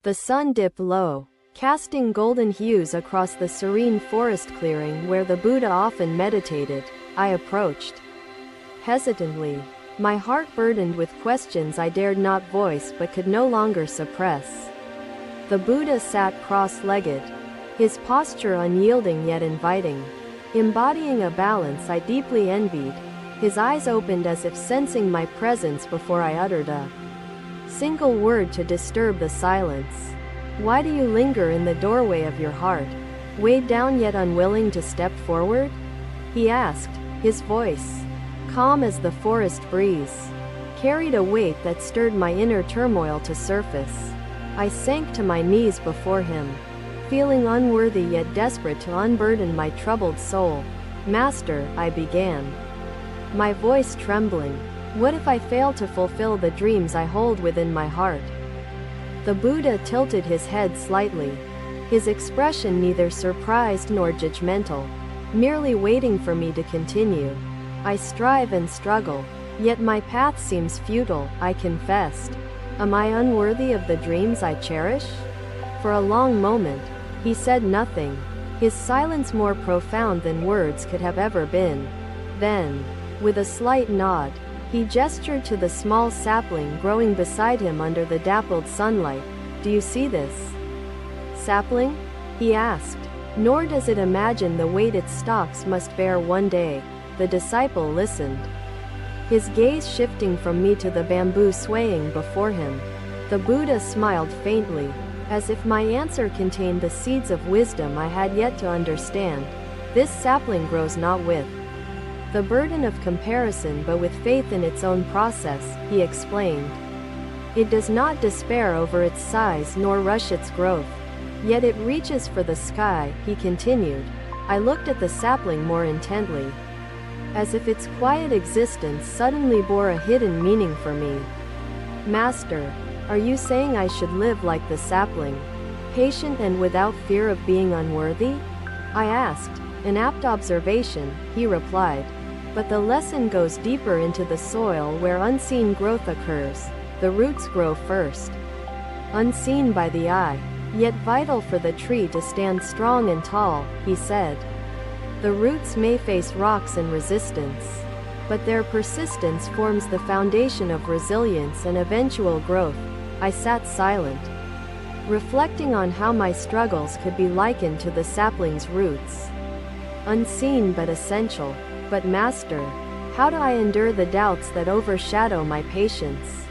The sun dipped low, casting golden hues across the serene forest clearing where the Buddha often meditated. I approached hesitantly, my heart burdened with questions I dared not voice but could no longer suppress. The Buddha sat cross-legged, his posture unyielding yet inviting, embodying a balance I deeply envied. His eyes opened as if sensing my presence before I uttered a single word to disturb the silence. Why do you linger in the doorway of your heart, weighed down yet unwilling to step forward? He asked, his voice calm as the forest breeze, carried a weight that stirred my inner turmoil to surface. I sank to my knees before him, feeling unworthy yet desperate to unburden my troubled soul. Master, I began, my voice trembling, what if I fail to fulfill the dreams I hold within my heart? The Buddha tilted his head slightly, his expression neither surprised nor judgmental, merely waiting for me to continue. I strive and struggle, yet my path seems futile, I confessed. Am I unworthy of the dreams I cherish? For a long moment, he said nothing, his silence more profound than words could have ever been. Then, with a slight nod, he gestured to the small sapling growing beside him under the dappled sunlight. Do you see this sapling? He asked. Nor does it imagine the weight its stalks must bear one day. The disciple listened, his gaze shifting from me to the bamboo swaying before him. The Buddha smiled faintly, as if my answer contained the seeds of wisdom I had yet to understand. This sapling grows not with the burden of comparison but with faith in its own process, he explained. It does not despair over its size nor rush its growth. Yet it reaches for the sky, he continued. I looked at the sapling more intently, as if its quiet existence suddenly bore a hidden meaning for me. Master, are you saying I should live like the sapling, patient and without fear of being unworthy? I asked. An apt observation, he replied. But the lesson goes deeper into the soil where unseen growth occurs. The roots grow first, unseen by the eye, yet vital for the tree to stand strong and tall, he said. The roots may face rocks and resistance, but their persistence forms the foundation of resilience and eventual growth. I sat silent, reflecting on how my struggles could be likened to the sapling's roots. Unseen but essential. But Master, how do I endure the doubts that overshadow my patience?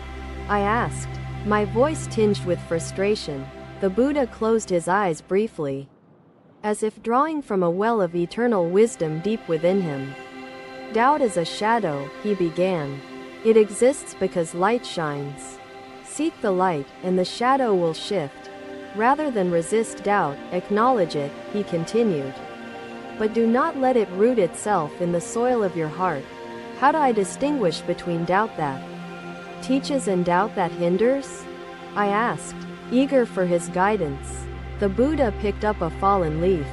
I asked, my voice tinged with frustration. The Buddha closed his eyes briefly, as if drawing from a well of eternal wisdom deep within him. Doubt is a shadow, he began. It exists because light shines. Seek the light, and the shadow will shift. Rather than resist doubt, acknowledge it, he continued. But do not let it root itself in the soil of your heart. How do I distinguish between doubt that teaches and doubt that hinders? I asked, eager for his guidance. The Buddha picked up a fallen leaf,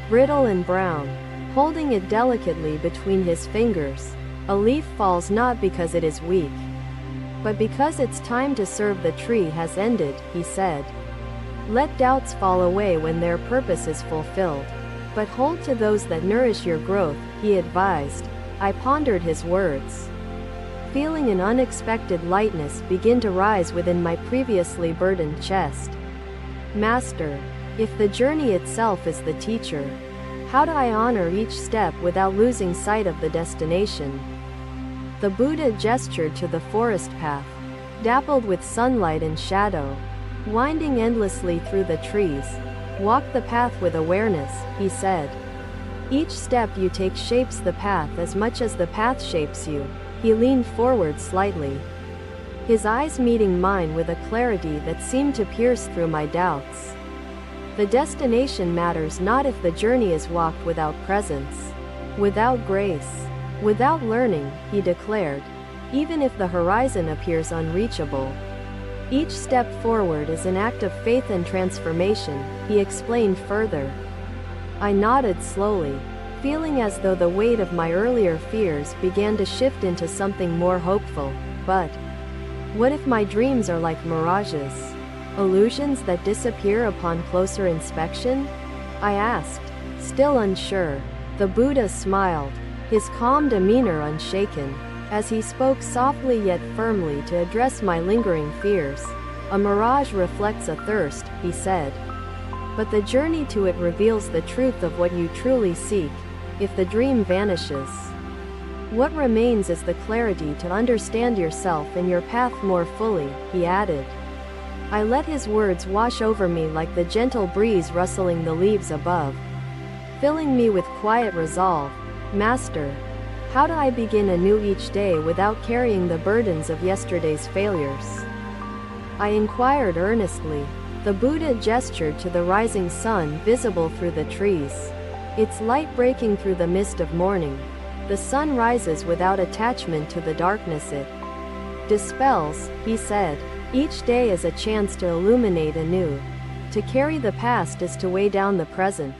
brittle and brown, holding it delicately between his fingers. A leaf falls not because it is weak, but because its time to serve the tree has ended, he said. Let doubts fall away when their purpose is fulfilled, but hold to those that nourish your growth, he advised. I pondered his words, feeling an unexpected lightness begin to rise within my previously burdened chest. Master, if the journey itself is the teacher, how do I honor each step without losing sight of the destination? The Buddha gestured to the forest path, dappled with sunlight and shadow, winding endlessly through the trees. Walk the path with awareness, he said. Each step you take shapes the path as much as the path shapes you. He leaned forward slightly, his eyes meeting mine with a clarity that seemed to pierce through my doubts. The destination matters not if the journey is walked without presence, without grace, without learning, he declared, even if the horizon appears unreachable. Each step forward is an act of faith and transformation, he explained further. I nodded slowly, feeling as though the weight of my earlier fears began to shift into something more hopeful. But what if my dreams are like mirages, Illusions that disappear upon closer inspection? I asked, still unsure. The Buddha smiled, his calm demeanor unshaken, as he spoke softly yet firmly to address my lingering fears. A mirage reflects a thirst, he said. But the journey to it reveals the truth of what you truly seek. If the dream vanishes, what remains is the clarity to understand yourself and your path more fully, he added. I let his words wash over me like the gentle breeze rustling the leaves above, filling me with quiet resolve. Master, how do I begin anew each day without carrying the burdens of yesterday's failures? I inquired earnestly. The Buddha gestured to the rising sun visible through the trees, its light breaking through the mist of morning. The sun rises without attachment to the darkness it dispels, he said. Each day is a chance to illuminate anew. To carry the past is to weigh down the present,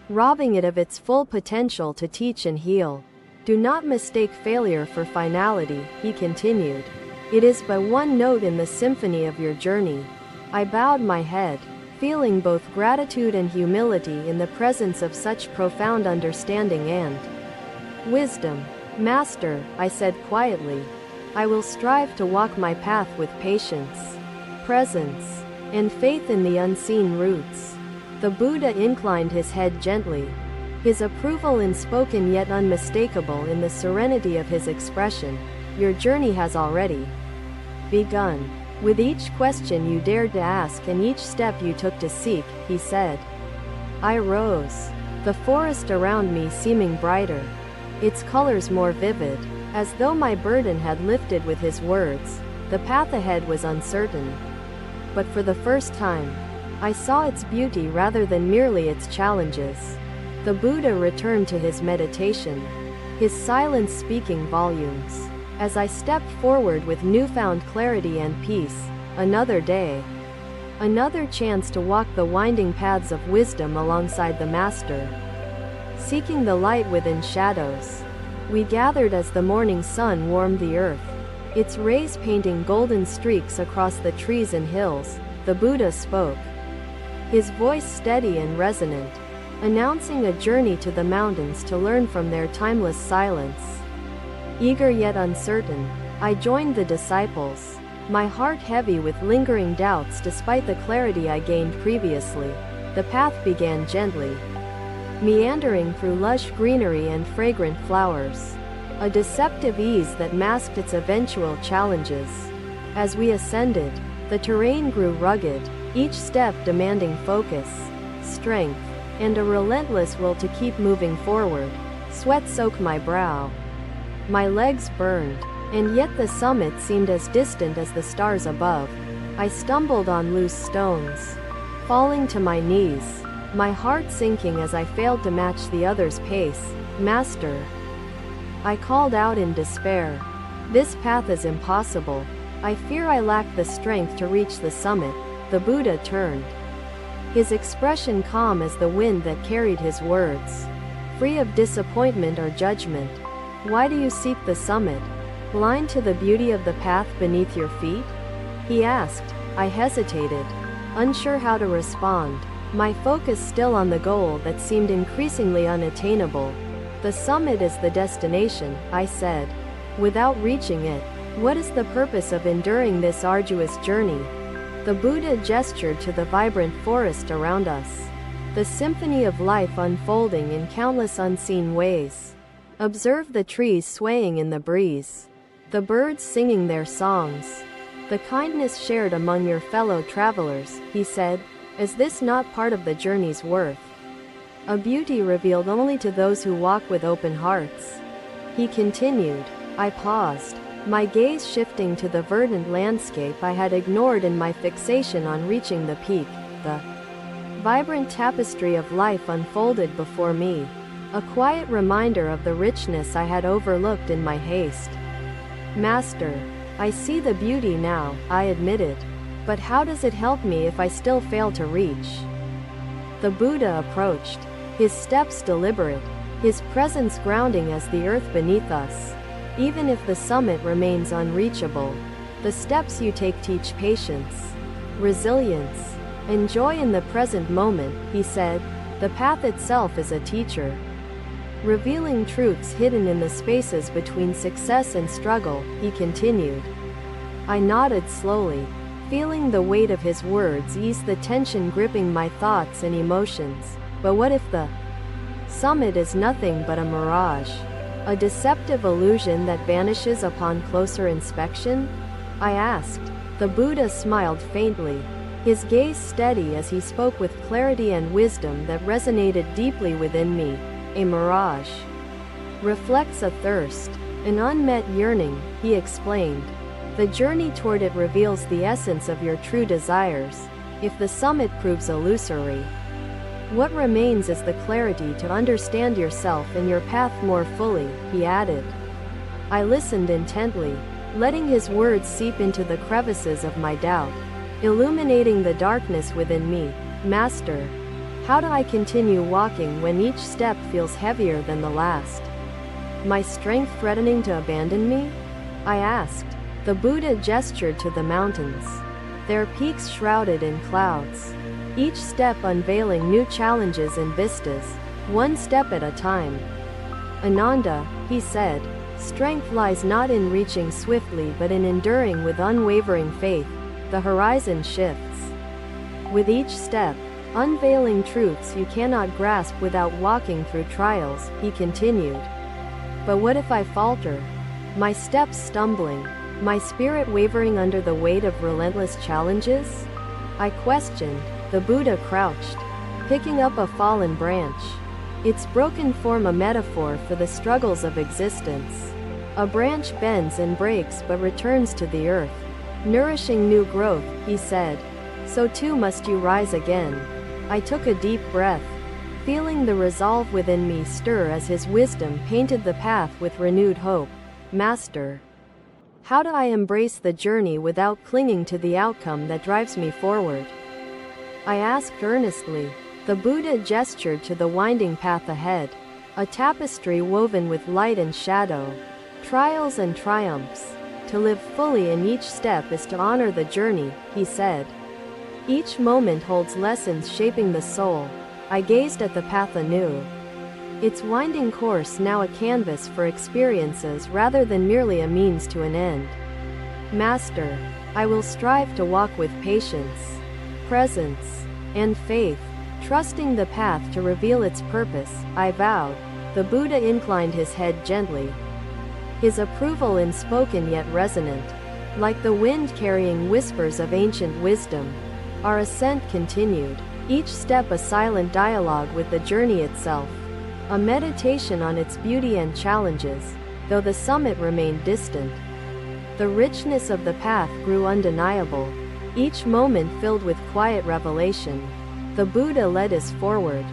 robbing it of its full potential to teach and heal. Do not mistake failure for finality, he continued. It is but one note in the symphony of your journey. I bowed my head, feeling both gratitude and humility in the presence of such profound understanding and wisdom. Master, I said quietly, I will strive to walk my path with patience, presence, and faith in the unseen roots. The Buddha inclined his head gently, his approval unspoken yet unmistakable in the serenity of his expression. Your journey has already begun. With each question you dared to ask and each step you took to seek, he said. I rose, the forest around me seeming brighter, its colors more vivid, as though my burden had lifted with his words. The path ahead was uncertain, but for the first time, I saw its beauty rather than merely its challenges. The Buddha returned to his meditation, his silence speaking volumes. As I stepped forward with newfound clarity and peace, another day, another chance to walk the winding paths of wisdom alongside the Master, seeking the light within shadows. We gathered as the morning sun warmed the earth, its rays painting golden streaks across the trees and hills. The Buddha spoke, his voice steady and resonant, announcing a journey to the mountains to learn from their timeless silence. Eager yet uncertain, I joined the disciples, my heart heavy with lingering doubts despite the clarity I gained previously. The path began gently, meandering through lush greenery and fragrant flowers, a deceptive ease that masked its eventual challenges. As we ascended, the terrain grew rugged, each step demanding focus, strength, and a relentless will to keep moving forward. Sweat soaked my brow, my legs burned, and yet the summit seemed as distant as the stars above. I stumbled on loose stones, falling to my knees, my heart sinking as I failed to match the others' pace. Master, I called out in despair. This path is impossible. I fear I lack the strength to reach the summit. The Buddha turned, his expression calm as the wind that carried his words, free of disappointment or judgment. Why do you seek the summit? Blind to the beauty of the path beneath your feet? He asked. I hesitated, unsure how to respond, my focus still on the goal that seemed increasingly unattainable. The summit is the destination, I said. Without reaching it, what is the purpose of enduring this arduous journey? The Buddha gestured to the vibrant forest around us, the symphony of life unfolding in countless unseen ways. Observe the trees swaying in the breeze, the birds singing their songs, the kindness shared among your fellow travelers, he said. Is this not part of the journey's worth? A beauty revealed only to those who walk with open hearts. He continued. I paused, my gaze shifting to the verdant landscape I had ignored in my fixation on reaching the peak. The vibrant tapestry of life unfolded before me, a quiet reminder of the richness I had overlooked in my haste. Master, I see the beauty now, I admitted. But how does it help me if I still fail to reach? The Buddha approached, his steps deliberate, his presence grounding as the earth beneath us. Even if the summit remains unreachable, the steps you take teach patience, resilience, and joy in the present moment, he said. The path itself is a teacher, revealing truths hidden in the spaces between success and struggle, he continued. I nodded slowly, feeling the weight of his words ease the tension gripping my thoughts and emotions. But what if the summit is nothing but a mirage? A deceptive illusion that vanishes upon closer inspection? I asked. The Buddha smiled faintly, his gaze steady as he spoke with clarity and wisdom that resonated deeply within me. A mirage reflects a thirst, an unmet yearning, he explained. The journey toward it reveals the essence of your true desires. If the summit proves illusory, what remains is the clarity to understand yourself and your path more fully, he added. I listened intently, letting his words seep into the crevices of my doubt, illuminating the darkness within me. Master, how do I continue walking when each step feels heavier than the last? My strength threatening to abandon me? I asked. The Buddha gestured to the mountains, their peaks shrouded in clouds, each step unveiling new challenges and vistas, one step at a time. Ananda, he said, strength lies not in reaching swiftly but in enduring with unwavering faith. The horizon shifts with each step, unveiling truths you cannot grasp without walking through trials, he continued. But what if I falter? My steps stumbling, my spirit wavering under the weight of relentless challenges? I questioned. The Buddha crouched, picking up a fallen branch, its broken form a metaphor for the struggles of existence. A branch bends and breaks but returns to the earth, nourishing new growth, he said. So too must you rise again. I took a deep breath, feeling the resolve within me stir as his wisdom painted the path with renewed hope. Master, how do I embrace the journey without clinging to the outcome that drives me forward? I asked earnestly. The Buddha gestured to the winding path ahead, a tapestry woven with light and shadow, trials and triumphs. To live fully in each step is to honor the journey, he said. Each moment holds lessons shaping the soul. I gazed at the path anew, its winding course now a canvas for experiences rather than merely a means to an end. Master, I will strive to walk with patience, presence, and faith, trusting the path to reveal its purpose, I vowed. The Buddha inclined his head gently, his approval unspoken yet resonant, like the wind carrying whispers of ancient wisdom. Our ascent continued, each step a silent dialogue with the journey itself, a meditation on its beauty and challenges. Though the summit remained distant, the richness of the path grew undeniable, each moment filled with quiet revelation. The Buddha led us forward,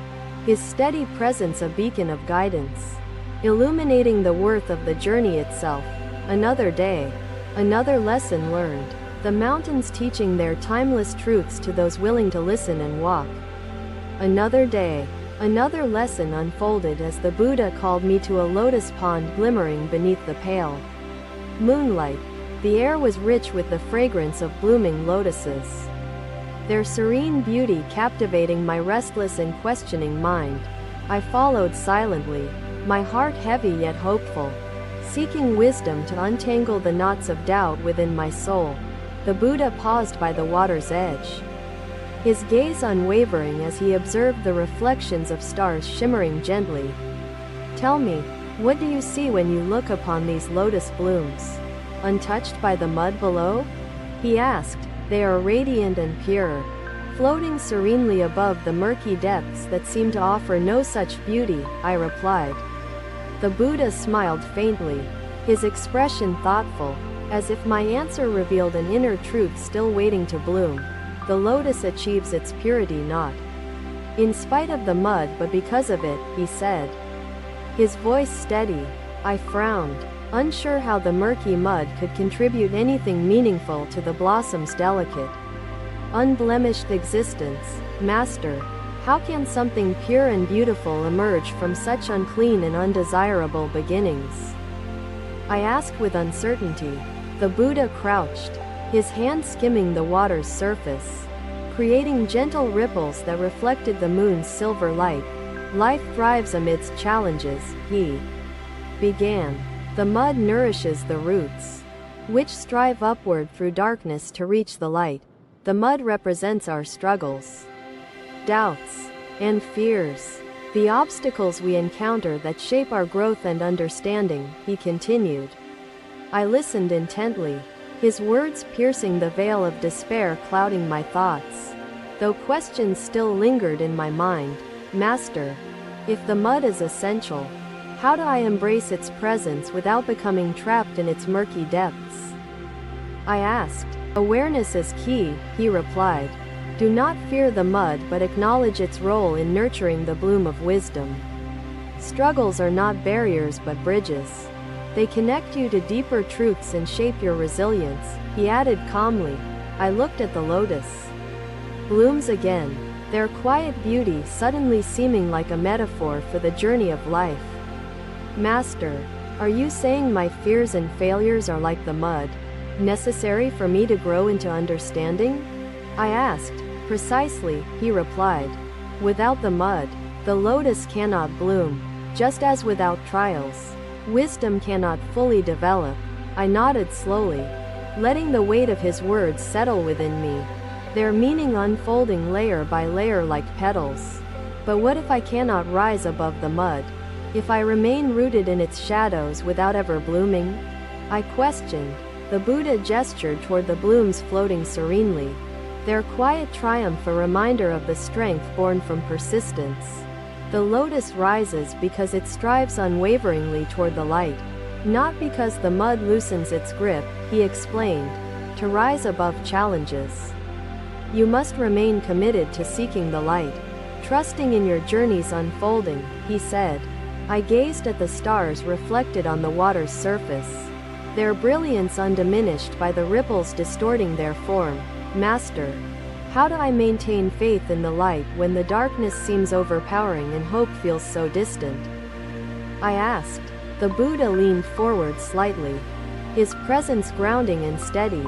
his steady presence a beacon of guidance, illuminating the worth of the journey itself. Another day, another lesson learned, the mountains teaching their timeless truths to those willing to listen and walk. Another day, another lesson unfolded as the Buddha called me to a lotus pond glimmering beneath the pale moonlight. The air was rich with the fragrance of blooming lotuses, their serene beauty captivating my restless and questioning mind. I followed silently, my heart heavy yet hopeful, seeking wisdom to untangle the knots of doubt within my soul. The Buddha paused by the water's edge, his gaze unwavering as he observed the reflections of stars shimmering gently. Tell me, what do you see when you look upon these lotus blooms, untouched by the mud below? He asked. They are radiant and pure, floating serenely above the murky depths that seem to offer no such beauty, I replied. The Buddha smiled faintly, his expression thoughtful, as if my answer revealed an inner truth still waiting to bloom. The lotus achieves its purity not in spite of the mud but because of it, he said, his voice steady. I frowned, unsure how the murky mud could contribute anything meaningful to the blossom's delicate, unblemished existence. Master, how can something pure and beautiful emerge from such unclean and undesirable beginnings? I asked with uncertainty. The Buddha crouched, his hand skimming the water's surface, creating gentle ripples that reflected the moon's silver light. Life thrives amidst challenges, he began. The mud nourishes the roots, which strive upward through darkness to reach the light. The mud represents our struggles, doubts, and fears, the obstacles we encounter that shape our growth and understanding, he continued. I listened intently, his words piercing the veil of despair clouding my thoughts, though questions still lingered in my mind. Master, if the mud is essential, how do I embrace its presence without becoming trapped in its murky depths? I asked. Awareness is key, he replied. Do not fear the mud but acknowledge its role in nurturing the bloom of wisdom. Struggles are not barriers but bridges. They connect you to deeper truths and shape your resilience, he added calmly. I looked at the lotus blooms again, their quiet beauty suddenly seeming like a metaphor for the journey of life. Master, are you saying my fears and failures are like the mud, necessary for me to grow into understanding? I asked. Precisely, he replied. Without the mud, the lotus cannot bloom, just as without trials, wisdom cannot fully develop. I nodded slowly, letting the weight of his words settle within me, their meaning unfolding layer by layer like petals. But what if I cannot rise above the mud? If I remain rooted in its shadows without ever blooming? I questioned. The Buddha gestured toward the blooms floating serenely, their quiet triumph a reminder of the strength born from persistence. The lotus rises because it strives unwaveringly toward the light, not because the mud loosens its grip, he explained. To rise above challenges, you must remain committed to seeking the light, trusting in your journey's unfolding, he said. I gazed at the stars reflected on the water's surface, their brilliance undiminished by the ripples distorting their form. Master, how do I maintain faith in the light when the darkness seems overpowering and hope feels so distant? I asked. The Buddha leaned forward slightly, his presence grounding and steady,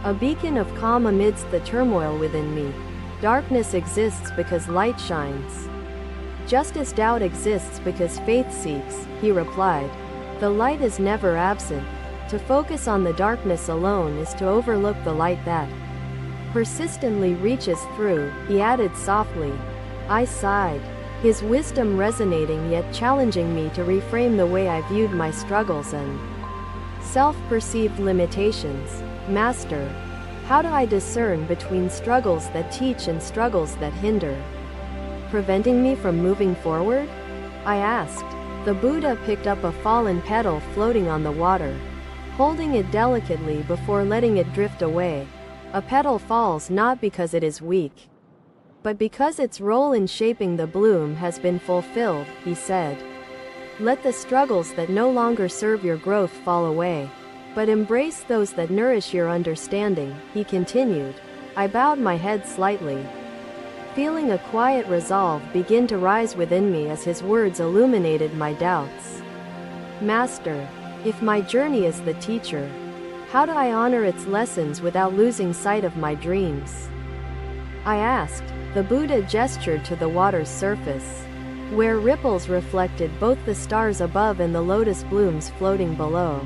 a beacon of calm amidst the turmoil within me. Darkness exists because light shines, just as doubt exists because faith seeks, he replied. The light is never absent. To focus on the darkness alone is to overlook the light that persistently reaches through, he added softly. I sighed, his wisdom resonating yet challenging me to reframe the way I viewed my struggles and self-perceived limitations. Master, how do I discern between struggles that teach and struggles that hinder, preventing me from moving forward? I asked. The Buddha picked up a fallen petal floating on the water, holding it delicately before letting it drift away. A petal falls not because it is weak, but because its role in shaping the bloom has been fulfilled, he said. Let the struggles that no longer serve your growth fall away, but embrace those that nourish your understanding, he continued. I bowed my head slightly, feeling a quiet resolve begin to rise within me as his words illuminated my doubts. Master, if my journey is the teacher, how do I honor its lessons without losing sight of my dreams? I asked. The Buddha gestured to the water's surface, where ripples reflected both the stars above and the lotus blooms floating below.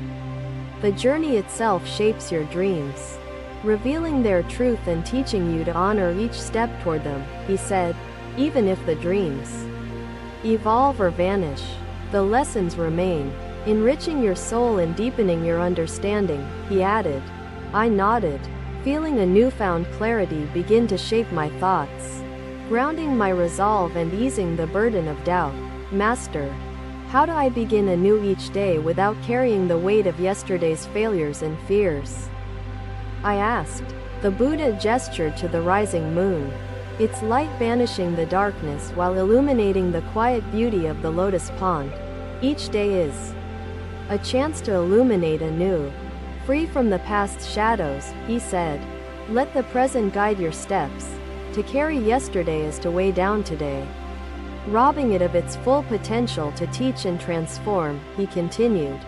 The journey itself shapes your dreams, revealing their truth and teaching you to honor each step toward them, he said. Even if the dreams evolve or vanish, the lessons remain, enriching your soul and deepening your understanding, he added. I nodded, feeling a newfound clarity begin to shape my thoughts, grounding my resolve and easing the burden of doubt. Master, how do I begin anew each day without carrying the weight of yesterday's failures and fears? I asked. The Buddha gestured to the rising moon, its light banishing the darkness while illuminating the quiet beauty of the lotus pond. Each day is a chance to illuminate anew, free from the past's shadows, he said. Let the present guide your steps. To carry yesterday is to weigh down today, robbing it of its full potential to teach and transform, he continued.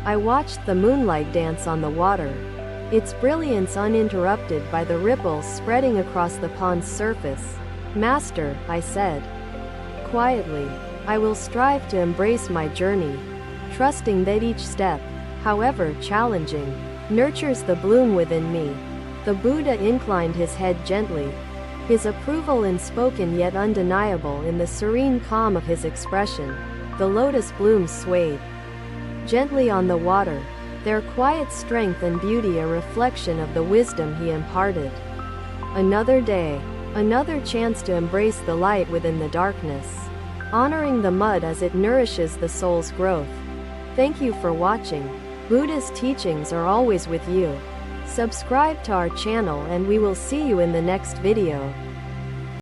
I watched the moonlight dance on the water, its brilliance uninterrupted by the ripples spreading across the pond's surface. "Master," I said quietly, "I will strive to embrace my journey, trusting that each step, however challenging, nurtures the bloom within me." The Buddha inclined his head gently, his approval unspoken yet undeniable in the serene calm of his expression. The lotus blooms swayed gently on the water, their quiet strength and beauty a reflection of the wisdom he imparted. Another day, another chance to embrace the light within the darkness, honoring the mud as it nourishes the soul's growth. Thank you for watching. Buddha's teachings are always with you. Subscribe to our channel and we will see you in the next video.